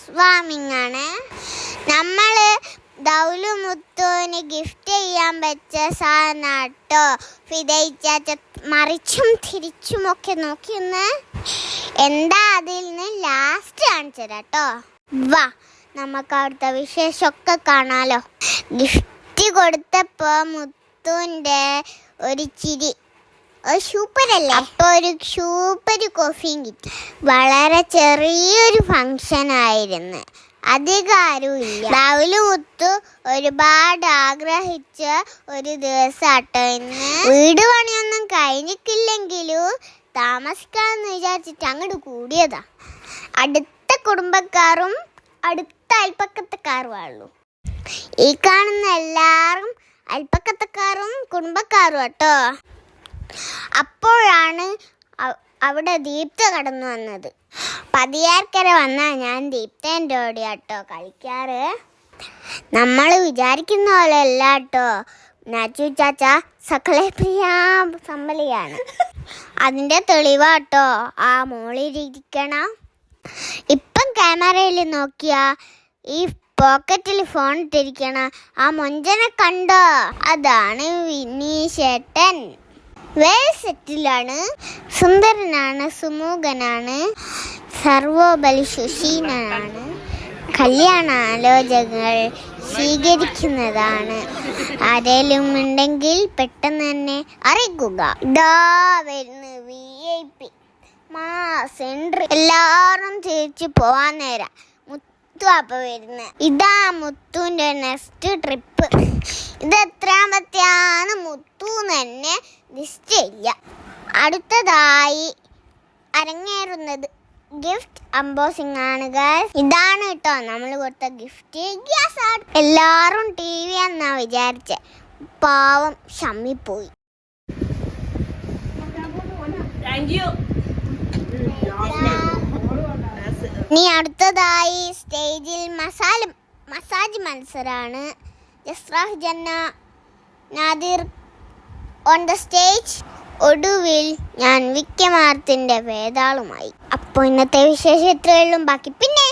House warming ആണ്. നമ്മള് ദൗലു മുത്തുവിന് gift ചെയ്യാൻ വെച്ച സാധനാട്ടോ. ഫിദയിച്ചാച്ച മറിച്ചും തിരിച്ചുമൊക്കെ നോക്കിയൊന്ന് എന്താ അതിൽ നിന്ന് ലാസ്റ്റ് കാണിച്ചു തരാട്ടോ. വാ, നമുക്ക് അവിടുത്തെ വിശേഷമൊക്കെ കാണാലോ. ഗിഫ്റ്റ് കൊടുത്തപ്പോ മുത്തുവിൻ്റെ ഒരു ചിരി സൂപ്പറല്ലേ. അപ്പൊ ഒരു സൂപ്പർ കോഫിയും കിട്ടി. വളരെ ചെറിയൊരു ഫംഗ്ഷൻ ആയിരുന്നു, അധികാരമില്ല. ദൗലു മുത്തു ഒരുപാട് ആഗ്രഹിച്ച ഒരു ദിവസാട്ടോ ഇന്ന്. വീട് പണിയൊന്നും കഴിഞ്ഞിട്ടില്ലെങ്കിലും താമസിക്കാന്ന് വിചാരിച്ചിട്ട് അങ്ങോട്ട് കൂടിയതാ. അടുത്ത കുടുംബക്കാരും അടുത്ത അയൽപ്പക്കത്തക്കാരുമാണല്ലോ. ഈ കാണുന്ന എല്ലാവരും അയൽപ്പക്കത്തക്കാരും കുടുംബക്കാരും കേട്ടോ. അപ്പോഴാണ് അവിടെ ദീപ്ത കടന്നു വന്നത്. പതിയാർക്കര വന്നാൽ ഞാൻ ദീപ്തേൻ്റെ ഓടി കേട്ടോ കളിക്കാറ്. നമ്മൾ വിചാരിക്കുന്ന പോലെ അല്ല കേട്ടോ. നാച്ചു ചാച്ച സകലെ പ്രിയ സമ്പലിയാണ്. അതിൻ്റെ തെളിവാട്ടോ ആ മോളിലിരിക്കണം. ഇപ്പം ക്യാമറയിൽ നോക്കിയാ ഈ പോക്കറ്റിൽ ഫോൺ ഇട്ടിരിക്കണ ആ മൊഞ്ചനെ കണ്ടോ? അതാണ് വിനീഷേട്ടൻ. സെറ്റിലാണ്, സുന്ദരനാണ്, സുമുഖനാണ്, സർവോപരി സുശീലനാണ്. കല്യാണാലോചനകൾ സ്വീകരിക്കുന്നതാണ്. ആരെങ്കിലും ഉണ്ടെങ്കിൽ പെട്ടെന്ന് തന്നെ അറിയിക്കുക. ഇതാ വരുന്നു VIP സെൻട്രി. എല്ലാവരും തിരിച്ചു പോവാൻ നേരം മുത്തു അപ്പ വരുന്നത്. ഇതാ മുത്തുവിൻ്റെ നെക്സ്റ്റ് ട്രിപ്പ്. ഇത് എത്രാമത്തെയാണ് മുത്തു തന്നെ നിശ്ചയില്ല. അടുത്തതായി അരങ്ങേറുന്നത് ഗിഫ്റ്റ് അൺബോക്സിംഗ് ആണ് ഗൈസ്. ഇതാണ് കേട്ടോ നമ്മൾ കൊടുത്ത ഗിഫ്റ്റ്. എല്ലാവരും TV എന്നാ വിചാരിച്ചേ. പാവം ഷമ്മിപ്പോയി. ഇനി അടുത്തതായി സ്റ്റേജിൽ മസാജ് മത്സരമാണ്. ജസ്രാഹ് ജന്ന നാദിർ ഓൺ ദ സ്റ്റേജ്. ഒടുവിൽ ഞാൻ വിക്രമാദിത്യൻ്റെ വേതാളുമായി. അപ്പോൾ ഇന്നത്തെ വിശേഷം ഇത്രയുള്ളൂ. ബാക്കി പിന്നെ